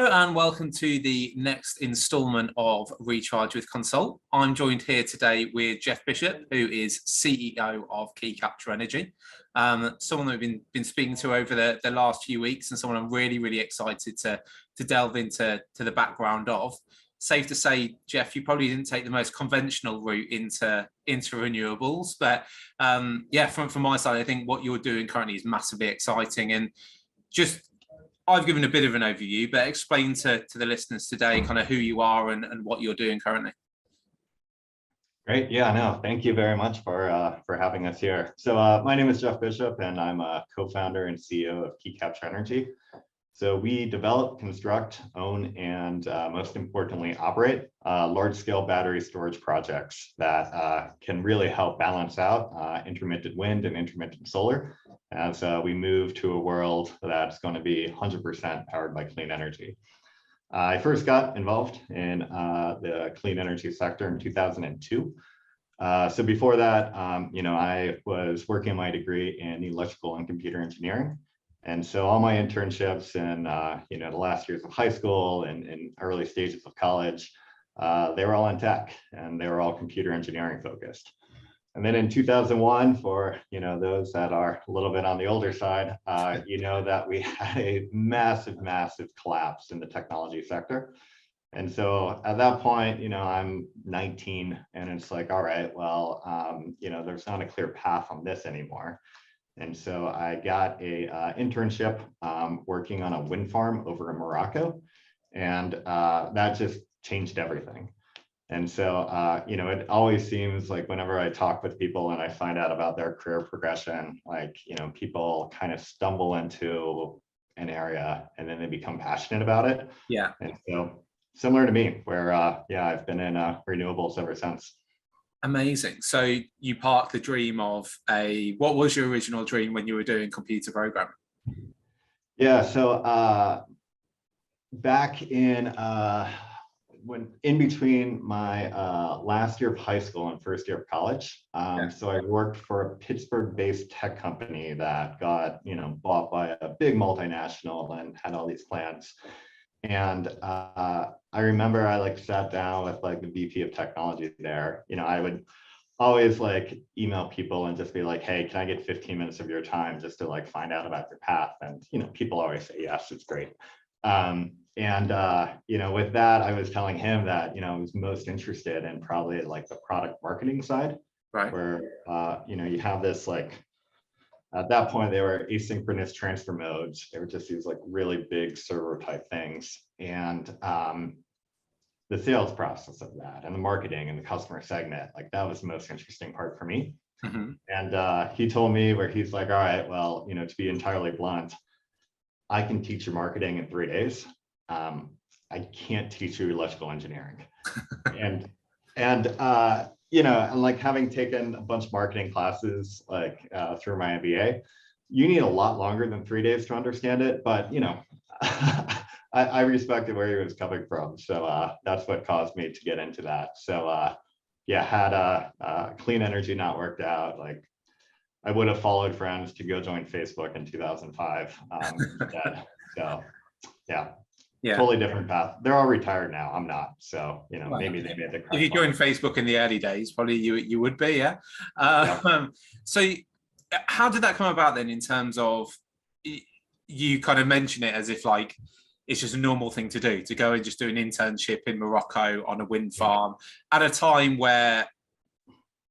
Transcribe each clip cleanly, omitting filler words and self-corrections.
Hello and welcome to the next instalment of Recharge with Consult. I'm joined here today with Jeff Bishop, who is CEO of Key Capture Energy. Someone that we've been speaking to over the last few weeks, and someone I'm really excited to delve into the background of. Safe to say, Jeff, you probably didn't take the most conventional route into renewables, but yeah, from my side, I think what you're doing currently is massively exciting. And just I've given a bit of an overview, but explain to the listeners today kind of who you are and what you're doing currently. Great. Yeah, no, thank you very much for having us here. So my name is Jeff Bishop, and I'm a co-founder and CEO of Key Capture Energy. So we develop, construct, own, and most importantly, operate large-scale battery storage projects that can really help balance out intermittent wind and intermittent solar as we move to a world that's going to be 100% powered by clean energy. I first got involved in the clean energy sector in 2002. So before that, I was working my degree in electrical and computer engineering. And so all my internships in the last years of high school and early stages of college, they were all in tech, and they were all computer engineering focused. And then in 2001, for those that are a little bit on the older side, that we had a massive collapse in the technology sector. And so at that point, I'm 19, and it's like, all right, well, there's not a clear path on this anymore. And so I got a internship working on a wind farm over in Morocco, and that just changed everything. And so, it always seems like whenever I talk with people and I find out about their career progression, like, people kind of stumble into an area and then they become passionate about it. Yeah. And so similar to me, where, I've been in renewables ever since. Amazing. So you parked the dream of what was your original dream when you were doing computer programming? Yeah, so back in when in between my last year of high school and first year of college, so I worked for a Pittsburgh-based tech company that got bought by a big multinational and had all these plans. And I remember I sat down with the VP of technology there. I would always email people and just be like, hey, can I get 15 minutes of your time just to find out about your path? And people always say yes, it's great. With that, I was telling him that I was most interested in probably the product marketing side, right? Where you have this at that point, they were asynchronous transfer modes. They were just these really big server type things. And the sales process of that and the marketing and the customer segment, that was the most interesting part for me. Mm-hmm. And he told me where he's like, all right, well, to be entirely blunt, I can teach you marketing in 3 days. I can't teach you electrical engineering. and having taken a bunch of marketing classes through my MBA, you need a lot longer than 3 days to understand it. But I respected where he was coming from, so that's what caused me to get into that. So had clean energy not worked out, I would have followed friends to go join Facebook in 2005 instead. So yeah, totally different path. They're all retired now. I'm not. So, Well, maybe they made the correct if you joined Facebook in the early days, probably you would be, yeah. So how did that come about then, in terms of, you kind of mention it as if it's just a normal thing to do, to go and just do an internship in Morocco on a wind farm at a time where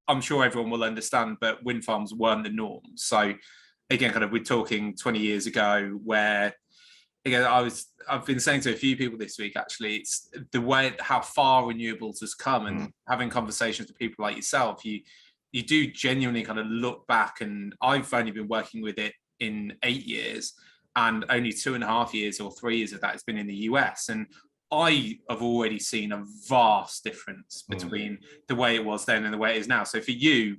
I'm sure everyone will understand, but wind farms weren't the norm. So again, kind of, we're talking 20 years ago, where again, I've been saying to a few people this week, actually, it's the way how far renewables has come, and having conversations with people like yourself, you do genuinely kind of look back. And I've only been working with it in 8 years, and only 2.5 years or 3 years of that has been in the US. And I have already seen a vast difference between the way it was then and the way it is now. So for you,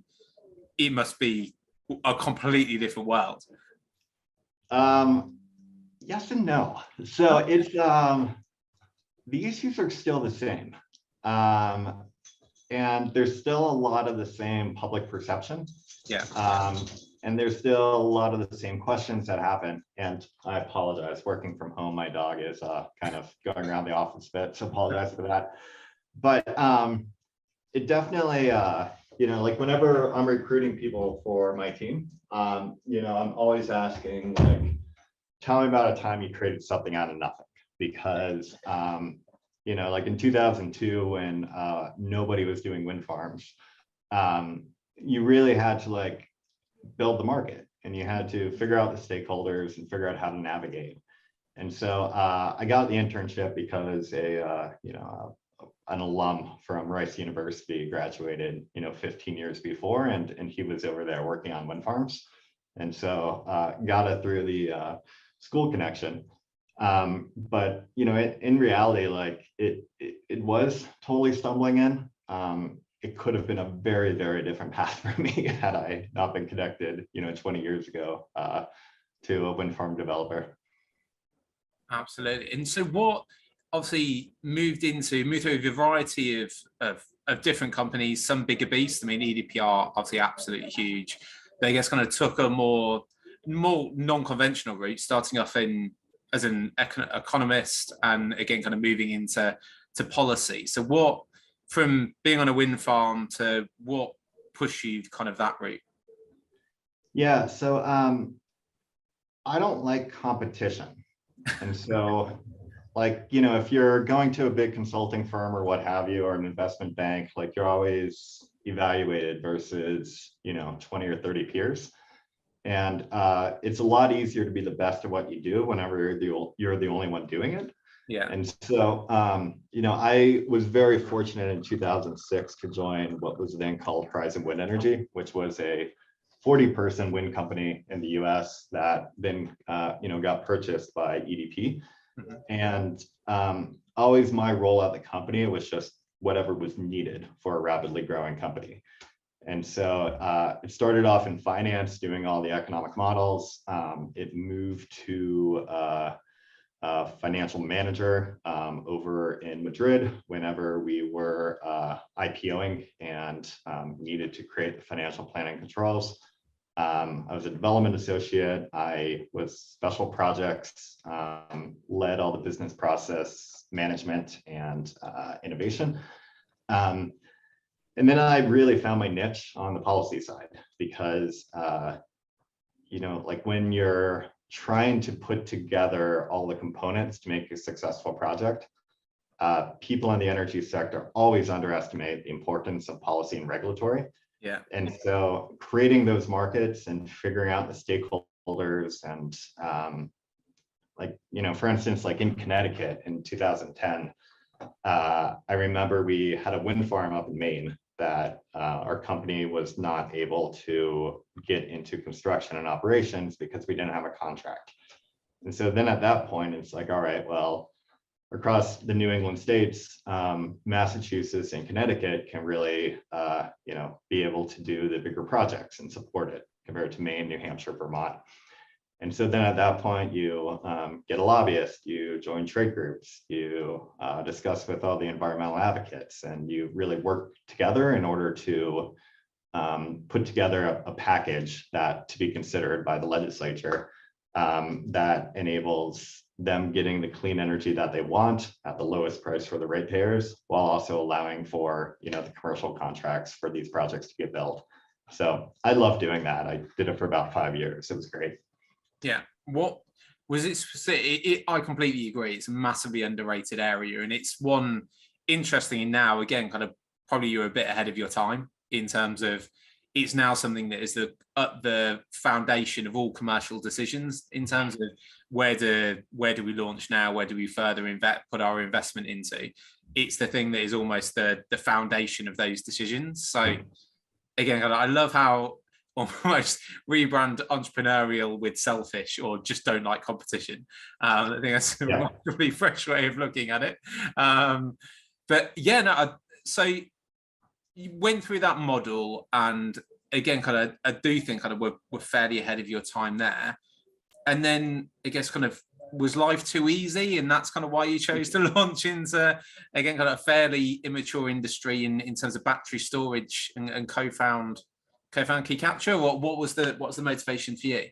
it must be a completely different world. Yes and no. So it's the issues are still the same. and there's still a lot of the same public perception. Yeah. And there's still a lot of the same questions that happen. And I apologize, working from home, my dog is kind of going around the office a bit, so apologize for that. But it definitely, like whenever I'm recruiting people for my team, I'm always asking, like, tell me about a time you created something out of nothing. Because, like in 2002, when nobody was doing wind farms, you really had to like build the market, and you had to figure out the stakeholders and figure out how to navigate. And so I got the internship because an alum from Rice University graduated, 15 years before, and he was over there working on wind farms. And so got it through the school connection. But in reality, like it was totally stumbling in. It could have been a very, very different path for me had I not been connected, 20 years ago to a wind farm developer. Absolutely. And so what obviously moved through a variety of different companies, some bigger beasts. I mean, EDPR, obviously absolutely huge. They, I guess, kind of took a more non-conventional route, starting off as an economist, and again, kind of moving into policy. So what, from being on a wind farm to what pushed you kind of that route? Yeah, so I don't like competition. And so, like, if you're going to a big consulting firm or what have you, or an investment bank, like you're always evaluated versus, 20 or 30 peers. And it's a lot easier to be the best at what you do whenever you're the only one doing it. Yeah. And so, I was very fortunate in 2006 to join what was then called Horizon Wind Energy, which was a 40-person wind company in the US that then, got purchased by EDP. Mm-hmm. And always my role at the company was just whatever was needed for a rapidly growing company. And so it started off in finance, doing all the economic models. It moved to financial manager over in Madrid whenever we were IPOing and needed to create the financial planning controls. I was a development associate. I was special projects, led all the business process management and innovation. And then I really found my niche on the policy side because, like when you're trying to put together all the components to make a successful project, people in the energy sector always underestimate the importance of policy and regulatory. Yeah. And so creating those markets and figuring out the stakeholders and for instance, like in Connecticut in 2010, I remember we had a wind farm up in Maine that our company was not able to get into construction and operations because we didn't have a contract. And so then at that point, it's like, all right, well, across the New England states, Massachusetts and Connecticut can really, be able to do the bigger projects and support it compared to Maine, New Hampshire, Vermont. And so then at that point, you get a lobbyist, you join trade groups, you discuss with all the environmental advocates, and you really work together in order to put together a package that to be considered by the legislature that enables them getting the clean energy that they want at the lowest price for the ratepayers, while also allowing for the commercial contracts for these projects to get built. So I love doing that. I did it for about 5 years. It was great. Yeah. What was it specific? I completely agree. It's a massively underrated area, and it's one interesting now. Again, kind of probably you're a bit ahead of your time in terms of it's now something that is the foundation of all commercial decisions in terms of where do we launch now, where do we further put our investment into. It's the thing that is almost the foundation of those decisions. So again, I love how almost rebrand entrepreneurial with selfish or just don't like competition. I think that's a remarkably fresh way of looking at it. But yeah, no, so you went through that model, and again, kind of, I do think kind of we're fairly ahead of your time there. And then I guess kind of was life too easy, and that's kind of why you chose to launch into, again, kind of a fairly immature industry in terms of battery storage, and co-found Key Capture? What was the motivation for you?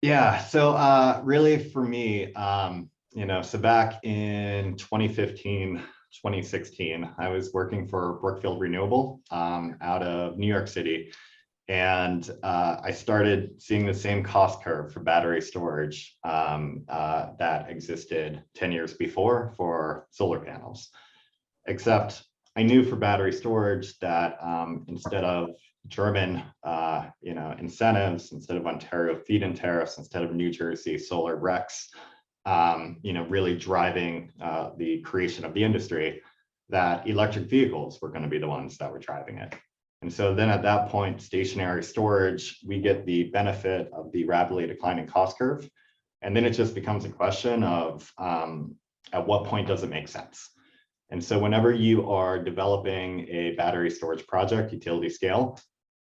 Yeah, so really for me, so back in 2015, 2016, I was working for Brookfield Renewable out of New York City. And I started seeing the same cost curve for battery storage that existed 10 years before for solar panels. Except I knew for battery storage that instead of German incentives, instead of Ontario feed-in tariffs, instead of New Jersey solar RECs, really driving the creation of the industry, that electric vehicles were going to be the ones that were driving it. And so then at that point, stationary storage, we get the benefit of the rapidly declining cost curve. And then it just becomes a question of at what point does it make sense? And so whenever you are developing a battery storage project, utility scale,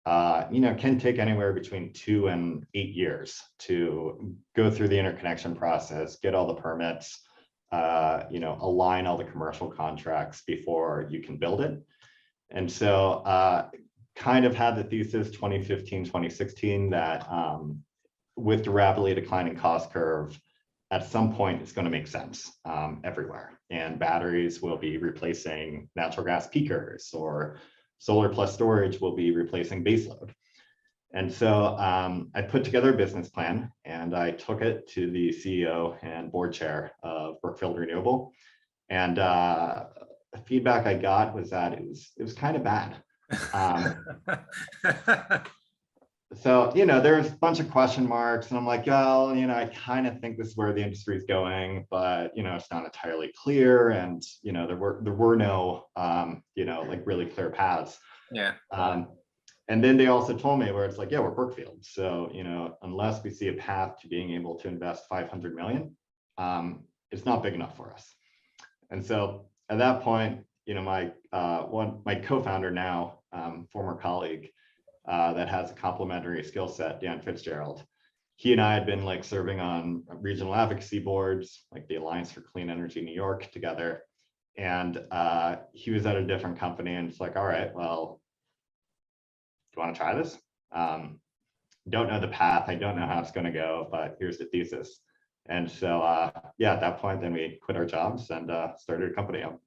can take anywhere between 2 and 8 years to go through the interconnection process, get all the permits, align all the commercial contracts before you can build it. And so kind of had the thesis 2015, 2016 that with the rapidly declining cost curve, at some point it's going to make sense everywhere. And batteries will be replacing natural gas peakers, or solar plus storage will be replacing baseload. And so I put together a business plan, and I took it to the CEO and board chair of Brookfield Renewable. And the feedback I got was that it was kind of bad. So, there's a bunch of question marks, and I'm like, well, I kind of think this is where the industry is going, but, it's not entirely clear. And, there were no, really clear paths. Yeah. And then they also told me where it's like, yeah, we're Brookfield. So, unless we see a path to being able to invest 500 million, it's not big enough for us. And so at that point, my co-founder now, former colleague, that has a complementary skill set, Dan Fitzgerald. He and I had been serving on regional advocacy boards, like the Alliance for Clean Energy New York, together. And he was at a different company, and it's like, all right, well, do you want to try this? Don't know the path. I don't know how it's going to go, but here's the thesis. And so, at that point, then we quit our jobs and started a company up.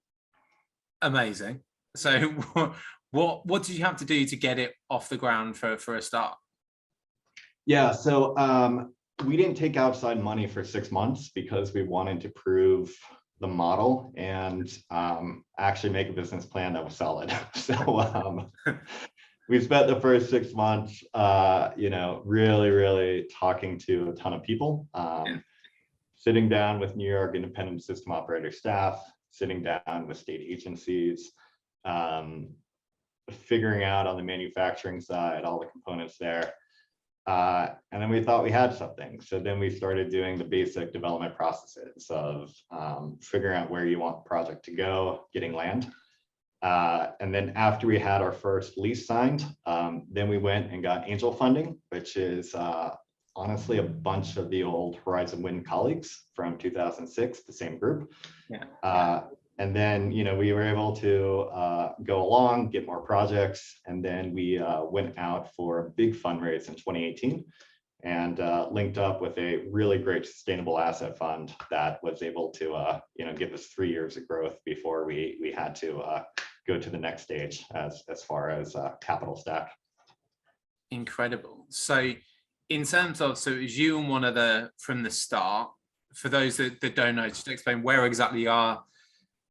Amazing. So what did you have to do to get it off the ground for a start? Yeah, so we didn't take outside money for 6 months because we wanted to prove the model and actually make a business plan that was solid. So we spent the first 6 months, really, really talking to a ton of people, sitting down with New York independent system operator staff, sitting down with state agencies, figuring out on the manufacturing side, all the components there. And then we thought we had something. So then we started doing the basic development processes of figuring out where you want the project to go, getting land. And then after we had our first lease signed, then we went and got angel funding, which is honestly a bunch of the old Horizon Wind colleagues from 2006, the same group. And then, we were able to go along, get more projects, and then we went out for a big fundraise in 2018 and linked up with a really great sustainable asset fund that was able to, give us 3 years of growth before we had to go to the next stage as far as capital stack. Incredible. So in terms of, so it was you and one other from the start. For those that don't know, just to explain where exactly you are,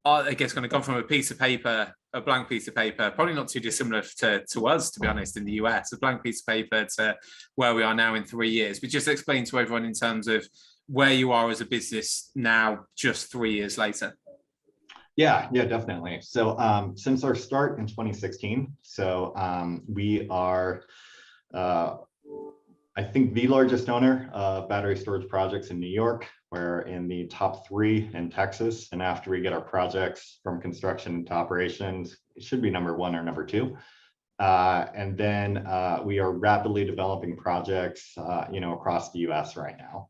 I guess, kind of gone from a piece of paper, a blank piece of paper, probably not too dissimilar to us, to be honest, in the US, a blank piece of paper to where we are now in 3 years. But just explain to everyone in terms of where you are as a business now, just 3 years later. Yeah, definitely. So since our start in 2016, so we are, I think, the largest owner of battery storage projects in New York. We're in the top 3 in Texas. And after we get our projects from construction to operations, it should be number 1 or number 2. And then we are rapidly developing projects, across the US right now.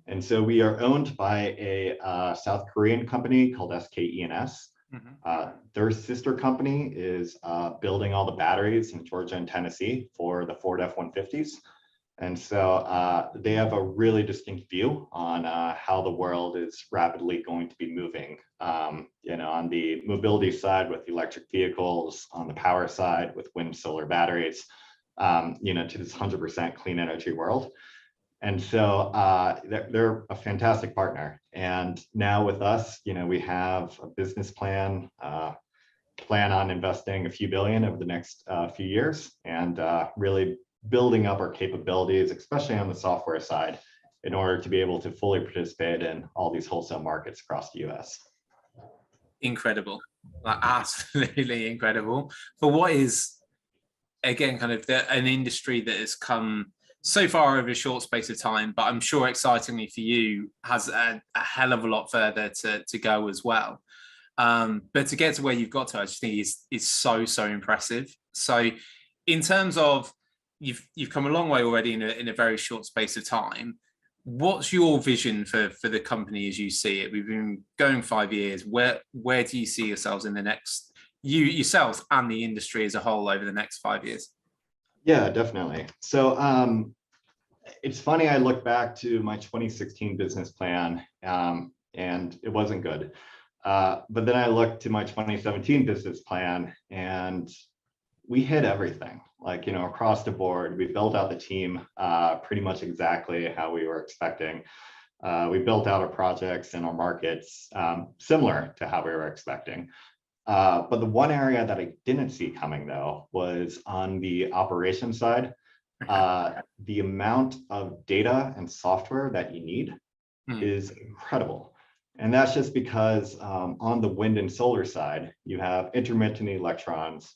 And so we are owned by a South Korean company called SKENS. Their sister company is building all the batteries in Georgia and Tennessee for the Ford F-150s. And so they have a really distinct view on how the world is rapidly going to be moving, you know, on the mobility side with electric vehicles, on the power side with wind, solar batteries, you know, to this 100% clean energy world. And so they're a fantastic partner. And now with us, you know, we have a business plan, plan on investing a few billion over the next few years, and really building up our capabilities, especially on the software side, in order to be able to fully participate in all these wholesale markets across the US. Incredible, like absolutely incredible. For what is, again, kind of an industry that has come so far over a short space of time, but I'm sure excitingly for you, has a hell of a lot further to go as well. But to get to where you've got to, I just think is so impressive. So in terms of, you've come a long way already in a very short space of time. What's your vision for the company as you see it? We've been going 5 years. Where do you see yourselves in the next, yourselves and the industry as a whole over the next 5 years? Yeah, definitely. So it's funny, I look back to my 2016 business plan and it wasn't good. But then I looked to my 2017 business plan and we hit everything, like, you know, across the board. We built out the team pretty much exactly how we were expecting. We built out our projects and our markets similar to how we were expecting. But the one area that I didn't see coming, though, was on the operations side. The amount of data and software that you need is incredible. And that's just because on the wind and solar side, you have intermittent electrons.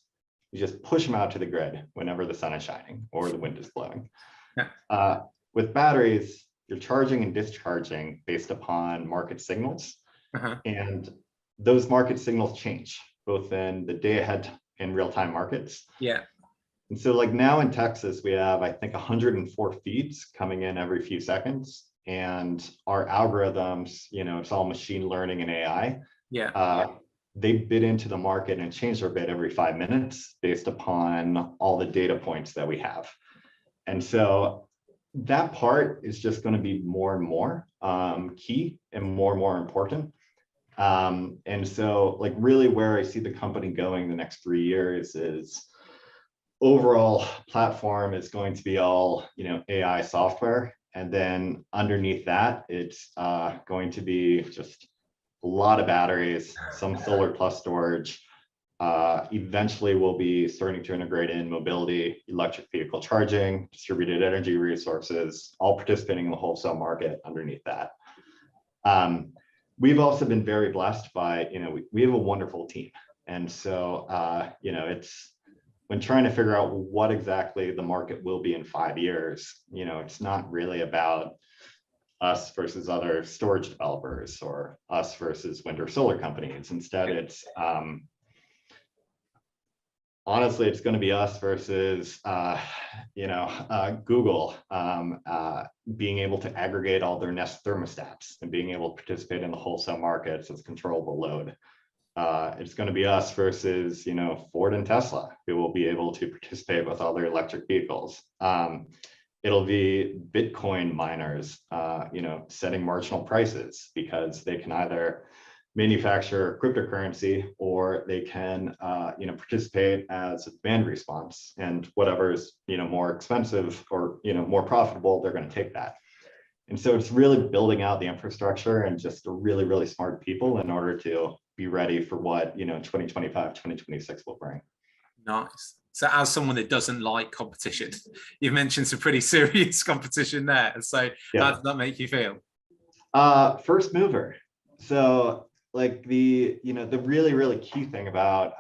You just push them out to the grid whenever the sun is shining or the wind is blowing. With batteries, you're charging and discharging based upon market signals. And those market signals change both in the day ahead and real-time markets. Yeah. And so like now in Texas, we have, I think, 104 feeds coming in every few seconds. And our algorithms, you know, it's all machine learning and AI. Yeah. They bid into the market and change their bid every 5 minutes based upon all the data points that we have. And so that part is just going to be more and more key and more important. And so like really where I see the company going the next 3 years is overall platform is going to be all, you know, AI software. And then underneath that, it's going to be just a lot of batteries, some solar plus storage. Eventually we'll be starting to integrate in mobility, electric vehicle charging, distributed energy resources, all participating in the wholesale market underneath that. We've also been very blessed by, you know, we have a wonderful team. And so, you know, it's when trying to figure out what exactly the market will be in 5 years, you know, it's not really about us versus other storage developers or us versus wind or solar companies. Instead, it's honestly, it's going to be us versus, you know, Google being able to aggregate all their Nest thermostats and being able to participate in the wholesale markets as controllable load. It's going to be us versus, you know, Ford and Tesla, who will be able to participate with all their electric vehicles. It'll be Bitcoin miners, you know, setting marginal prices because they can either manufacture cryptocurrency or they can, you know, participate as a demand response, and whatever's, you know, more expensive or, you know, more profitable, they're going to take that. And so it's really building out the infrastructure and just really smart people in order to be ready for what, you know, 2025, 2026 will bring. Nice. So as someone that doesn't like competition, you've mentioned some pretty serious competition there. So yeah. How does that make you feel? First mover. So like the, you know, the really key thing about,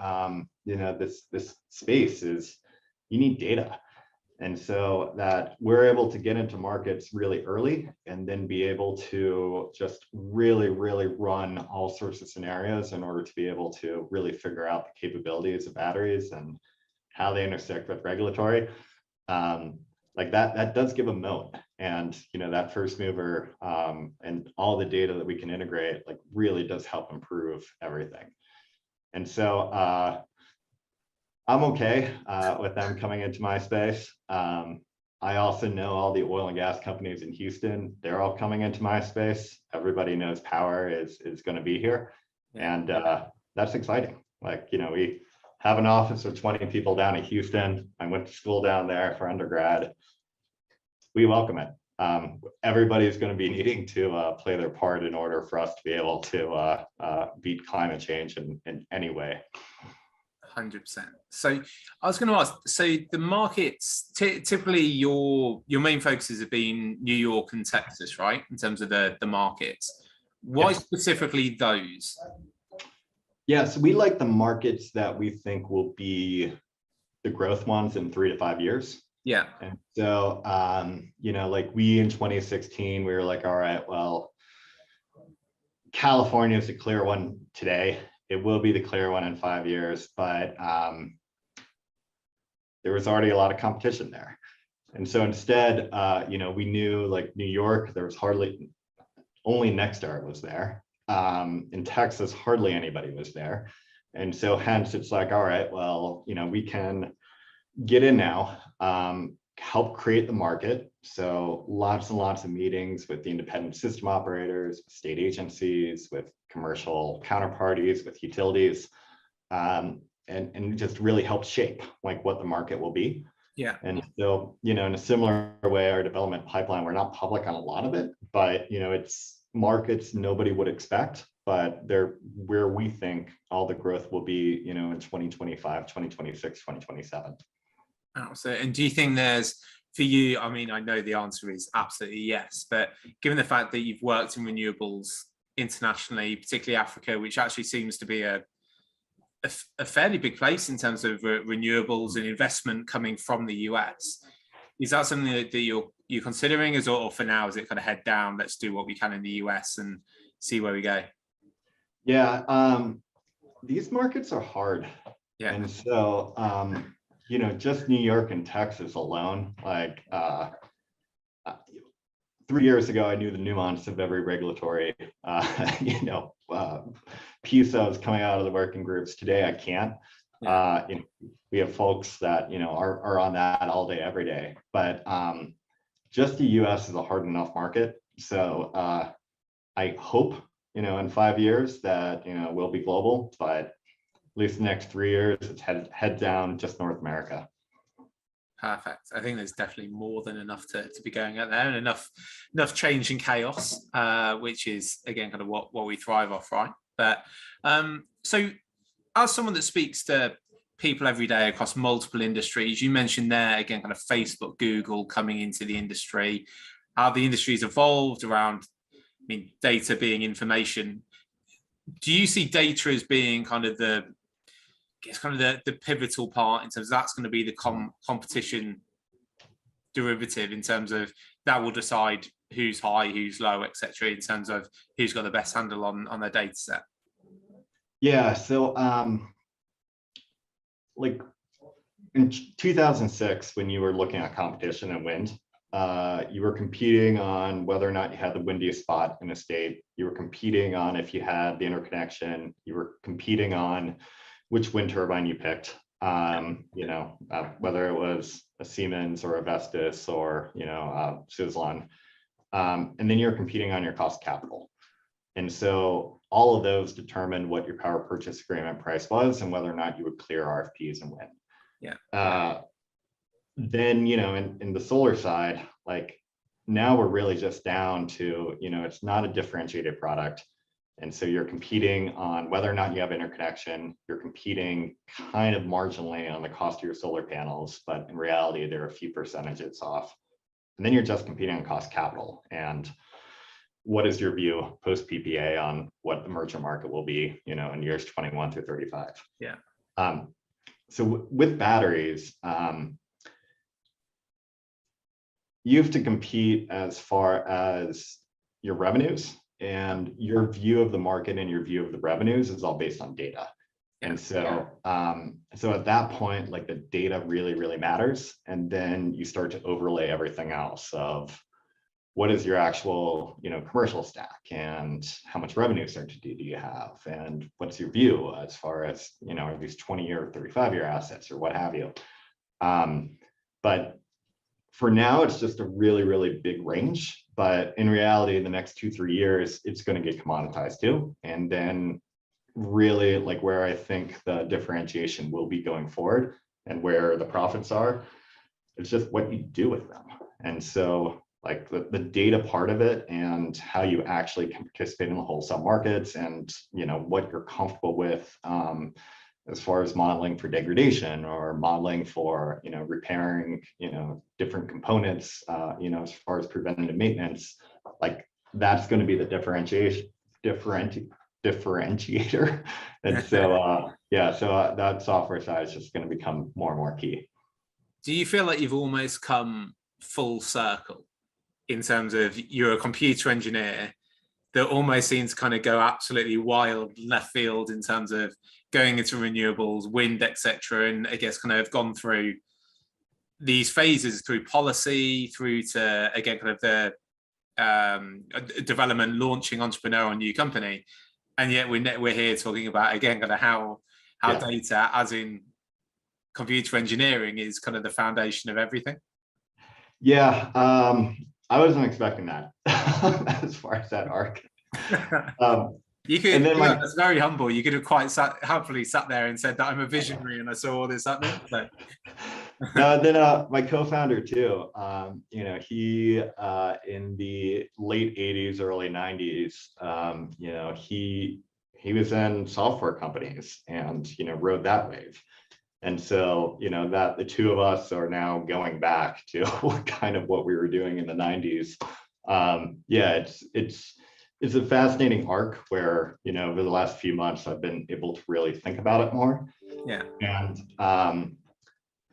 you know, this space is you need data. And so that we're able to get into markets really early and then be able to just really run all sorts of scenarios in order to be able to really figure out the capabilities of batteries and how they intersect with regulatory. Like that does give a moat. And that first mover and all the data that we can integrate like really does help improve everything. And so I'm okay with them coming into my space. I also know all the oil and gas companies in Houston. They're all coming into my space. Everybody knows power is going to be here, and that's exciting. Like we have an office of 20 people down in Houston. I went to school down there for undergrad. We welcome it. Everybody's going to be needing to play their part in order for us to be able to beat climate change in any way. 100%. So I was going to ask, so the markets, typically your main focuses have been New York and Texas, right? In terms of the markets. Why specifically those? Yeah, so we like the markets that we think will be the growth ones in 3 to 5 years. Yeah. And so, like we in 2016, we were like, all right, well, California is the clear one today. It will be the clear one in 5 years, but there was already a lot of competition there. And so instead, we knew like New York, there was only Nexstar was there. In Texas, hardly anybody was there. And so hence it's like, all right, well, we can get in now, help create the market. So lots and lots of meetings with the independent system operators, state agencies, with commercial counterparties, with utilities, and just really help shape like what the market will be. Yeah. And so, in a similar way, our development pipeline, we're not public on a lot of it, but it's markets nobody would expect, but they're where we think all the growth will be, in 2025, 2026, 2027. So, and do you think there's, for you, I mean, I know the answer is absolutely yes, but given the fact that you've worked in renewables internationally, particularly Africa, which actually seems to be a fairly big place in terms of renewables and investment coming from the US, is that something that you're considering, or for now, is it kind of head down, let's do what we can in the US and see where we go? Yeah, these markets are hard. Yeah. And so, just New York and Texas alone, like 3 years ago, I knew the nuance of every regulatory, piece that was coming out of the working groups. Today, I can't. We have folks that, are on that all day, every day. But just the US is a hard enough market. So I hope, in 5 years that, we'll be global, but at least the next 3 years, it's head down just North America. Perfect. I think there's definitely more than enough to be going out there, and enough change and chaos, which is again kind of what we thrive off, right? But so as someone that speaks to people every day across multiple industries, you mentioned there again kind of Facebook, Google coming into the industry, how the industry's evolved around, data being information. Do you see data as being kind of the pivotal part in terms of that's going to be the competition derivative, in terms of that will decide who's high, who's low, etc., in terms of who's got the best handle on their data set? Yeah, so like in 2006, when you were looking at competition in wind, you were competing on whether or not you had the windiest spot in a state. You were competing on if you had the interconnection. You were competing on which wind turbine you picked, whether it was a Siemens or a Vestas or, Suzlon. And then you're competing on your cost of capital. And so all of those determined what your power purchase agreement price was and whether or not you would clear RFPs and win. Yeah. Then, in the solar side, like now we're really just down to, it's not a differentiated product. And so you're competing on whether or not you have interconnection. You're competing kind of marginally on the cost of your solar panels, but in reality, they're a few percentages off. And then you're just competing on cost capital. And what is your view post PPA on what the merchant market will be, in years 21 through 35? Yeah. So with batteries, you have to compete as far as your revenues, and your view of the market and your view of the revenues is all based on data. And so, so at that point, like the data really, really matters. And then you start to overlay everything else of, what is your actual, commercial stack, and how much revenue certainty do you have, and what's your view as far as, are these 20-year, 35-year assets or what have you. But for now, it's just a really, really big range. But in reality, in the next 2-3 years, it's going to get commoditized too. And then really, like, where I think the differentiation will be going forward and where the profits are, it's just what you do with them. And so, like, the data part of it and how you actually can participate in the wholesale markets, and what you're comfortable with, as far as modeling for degradation or modeling for repairing different components, as far as preventative maintenance, like, that's going to be the differentiator. And so that software side is just going to become more and more key. Do you feel like you've almost come full circle in terms of you're a computer engineer that almost seems to kind of go absolutely wild left field in terms of going into renewables, wind, etc., and I guess kind of gone through these phases through policy, through to, again, kind of the development, launching entrepreneurial new company, and yet we're here talking about, again, kind of how data, as in computer engineering, is kind of the foundation of everything. Yeah, I wasn't expecting that as far as that arc. You could, that's very humble. You could have quite happily sat there and said that I'm a visionary and I saw all this happening. But no, then my co-founder too, he in the late 80s, early 90s, he was in software companies and rode that wave. And so, that the two of us are now going back to kind of what we were doing in the 90s. It's a fascinating arc where, over the last few months, I've been able to really think about it more. Yeah. And,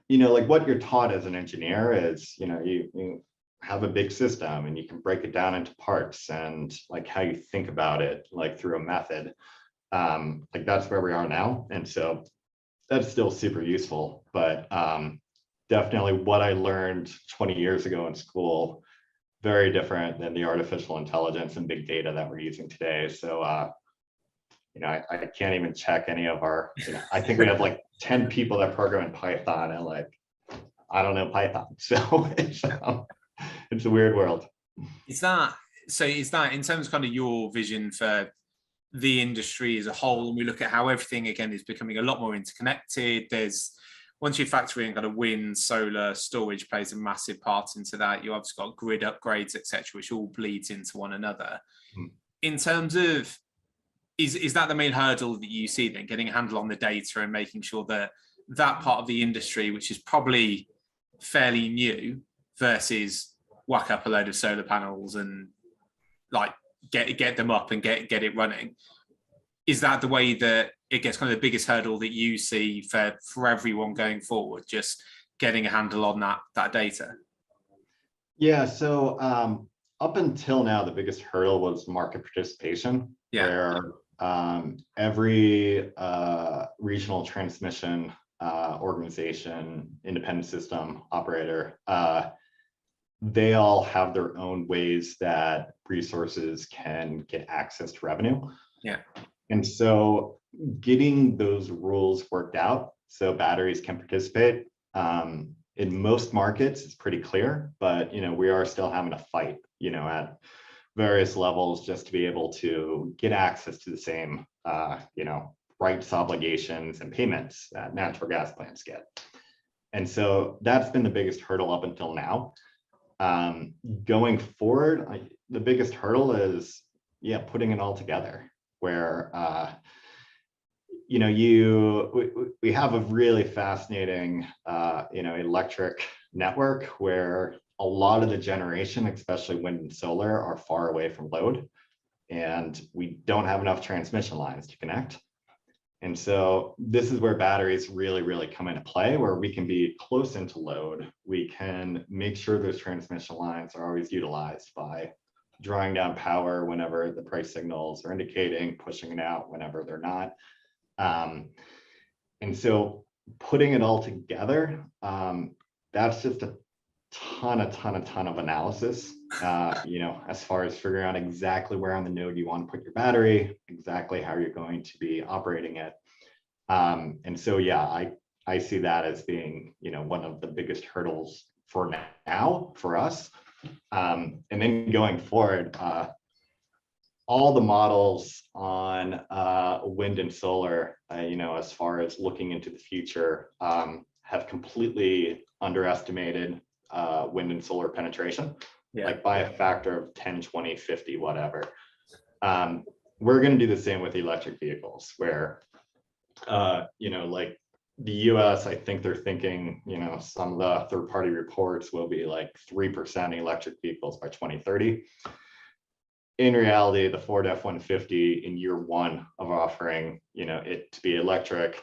like, what you're taught as an engineer is, you have a big system and you can break it down into parts, and like how you think about it, like through a method, like that's where we are now. And so that's still super useful, but definitely what I learned 20 years ago in school, very different than the artificial intelligence and big data that we're using today. So, I can't even check any of our, I think we have like 10 people that program in Python, and like, I don't know Python. So it's a weird world. Is that in terms of kind of your vision for the industry as a whole, and we look at how everything, again, is becoming a lot more interconnected? Once you factor in kind of wind, solar, storage plays a massive part into that. You obviously got grid upgrades, etc., which all bleeds into one another. In terms of, is that the main hurdle that you see then, getting a handle on the data and making sure that that part of the industry, which is probably fairly new, versus whack up a load of solar panels and like get them up and get it running? Is that the way that it gets kind of the biggest hurdle that you see for everyone going forward, just getting a handle on that data? Yeah, so up until now, the biggest hurdle was market participation, where every regional transmission organization, independent system operator, they all have their own ways that resources can get access to revenue. Yeah. And so getting those rules worked out so batteries can participate, in most markets, it's pretty clear, but we are still having a fight, at various levels, just to be able to get access to the same, rights, obligations, and payments that natural gas plants get. And so that's been the biggest hurdle up until now. Going forward, the biggest hurdle is, putting it all together, where, we have a really fascinating, electric network where a lot of the generation, especially wind and solar, are far away from load, and we don't have enough transmission lines to connect. And so this is where batteries really, really come into play, where we can be close into load. We can make sure those transmission lines are always utilized by drawing down power whenever the price signals are indicating, pushing it out whenever they're not. And so putting it all together, that's just a ton of analysis, as far as figuring out exactly where on the node you want to put your battery, exactly how you're going to be operating it. And so, yeah, I see that as being, one of the biggest hurdles for now for us. And then going forward, all the models on wind and solar, as far as looking into the future, have completely underestimated wind and solar penetration, like by a factor of 10, 20, 50, whatever. We're going to do the same with electric vehicles, where, like the US, I think they're thinking, some of the third-party reports will be like 3% electric vehicles by 2030. In reality, the Ford F-150 in year one of offering, it to be electric,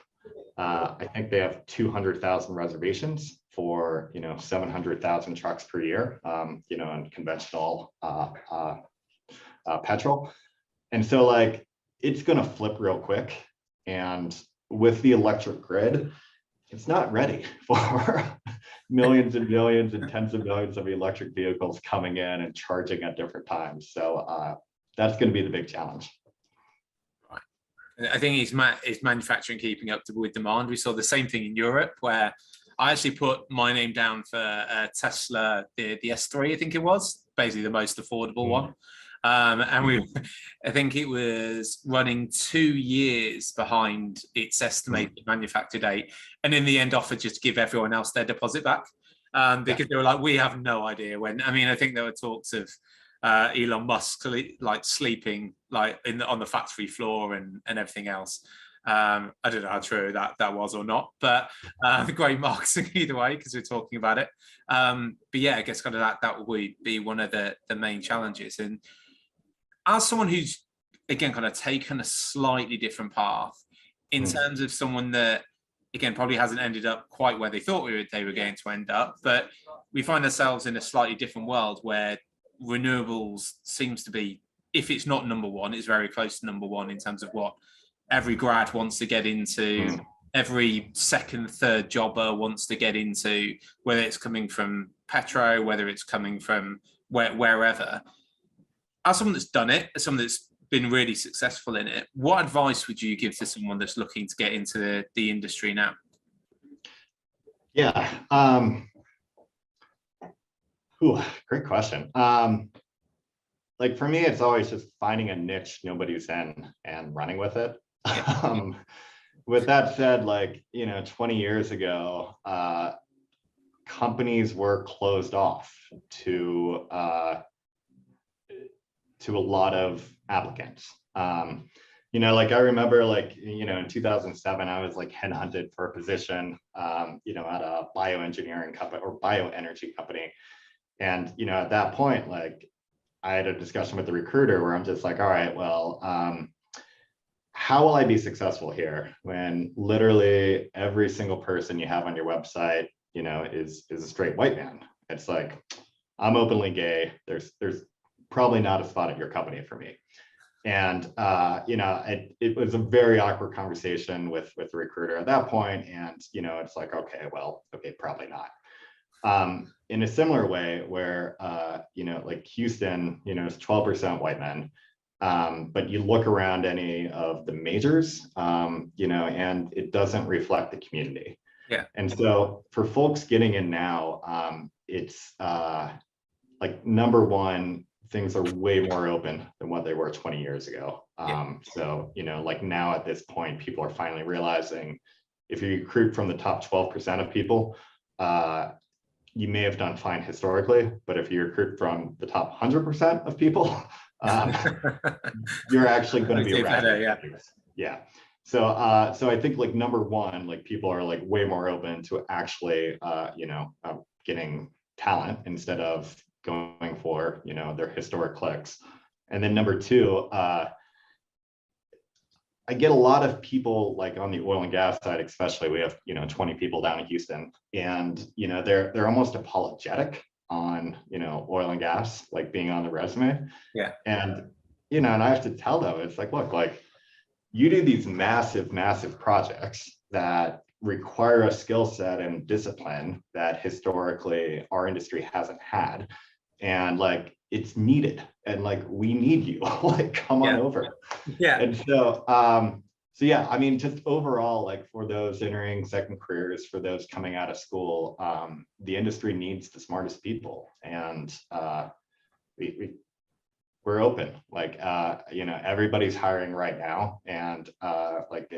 I think they have 200,000 reservations for, 700,000 trucks per year, in conventional petrol. And so, like, it's going to flip real quick. And with the electric grid, it's not ready for millions and millions and tens of millions of electric vehicles coming in and charging at different times. So that's going to be the big challenge. I think it's manufacturing keeping up with demand. We saw the same thing in Europe, where I actually put my name down for Tesla, the S03, I think it was, basically the most affordable one. And I think it was running 2 years behind its estimated manufacture date, and in the end offered just to give everyone else their deposit back, because they were like, we have no idea when. I mean, I think there were talks of Elon Musk like sleeping like on the factory floor and everything else. I don't know how true that was or not, but great marketing either way, because we're talking about it. But yeah, I guess kind of that would be one of the main challenges. And as someone who's, again, kind of taken a slightly different path in terms of someone that, again, probably hasn't ended up quite where they thought they were going to end up, but we find ourselves in a slightly different world where renewables seems to be, if it's not number one, it's very close to number one in terms of what every grad wants to get into, every second, third jobber wants to get into, whether it's coming from petro, whether it's coming from wherever. As someone that's done it, as someone that's been really successful in it, what advice would you give to someone that's looking to get into the industry now? Yeah. Great question. Like for me, it's always just finding a niche nobody's in and running with it. With that said, like, 20 years ago, companies were closed off to a lot of applicants. Like I remember, like, in 2007, I was like headhunted for a position, at a bioengineering company or bioenergy company. And, at that point, like I had a discussion with the recruiter where I'm just like, all right, well, how will I be successful here when literally every single person you have on your website, is a straight white man? It's like, I'm openly gay. There's probably not a spot at your company for me. And, it was a very awkward conversation with the recruiter at that point. And, it's like, okay, probably not. In a similar way where, like Houston, is 12% white men. But you look around any of the majors, and it doesn't reflect the community. Yeah. And so for folks getting in now, it's like, number one, things are way more open than what they were 20 years ago. So, like now at this point, people are finally realizing if you recruit from the top 12% of people, you may have done fine historically, but if you recruit from the top 100% of people, you're actually going to be around. Yeah. So I think, like, number one, like people are like way more open to actually, getting talent instead of going for, their historic clicks. And then number two, I get a lot of people, like on the oil and gas side, especially, we have, 20 people down in Houston, and, they're almost apologetic on, oil and gas, like being on the resume. Yeah. And, and I have to tell them, it's like, look, like you do these massive projects that, require a skill set and discipline that historically our industry hasn't had. And like, it's needed, and like, we need you, like, come on over. Yeah. And so, so yeah, I mean, just overall, like for those entering second careers, for those coming out of school, the industry needs the smartest people, and we're open. Like, you know, everybody's hiring right now, and like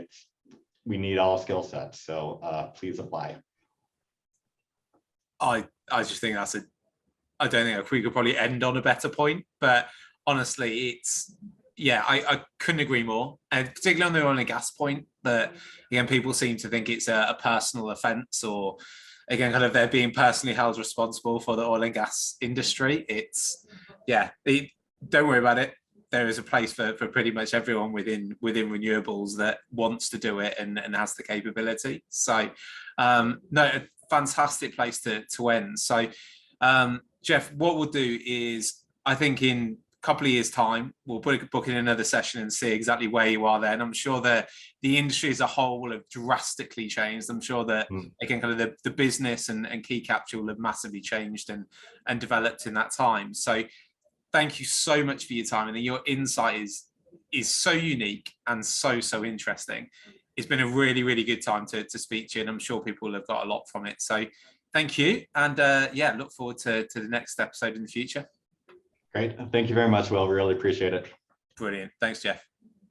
we need all skill sets. So please apply. I just think that's I don't think we could probably end on a better point, but honestly, it's, yeah, I couldn't agree more. And particularly on the oil and gas point, that again, people seem to think it's a personal offense, or again, kind of they're being personally held responsible for the oil and gas industry. It's, yeah, don't worry about it. There is a place for pretty much everyone within renewables that wants to do it and has the capability. So no, a fantastic place to end. So Jeff, what we'll do is, I think in a couple of years' time, we'll book in another session and see exactly where you are then. I'm sure that the industry as a whole will have drastically changed. I'm sure that, again, kind of the business and key capture will have massively changed and developed in that time. So thank you so much for your time. And your insight is so unique and so interesting. It's been a really, really good time to speak to you, and I'm sure people will have got a lot from it. So thank you. And yeah, look forward to the next episode in the future. Great. Thank you very much, Will. We really appreciate it. Brilliant. Thanks, Jeff.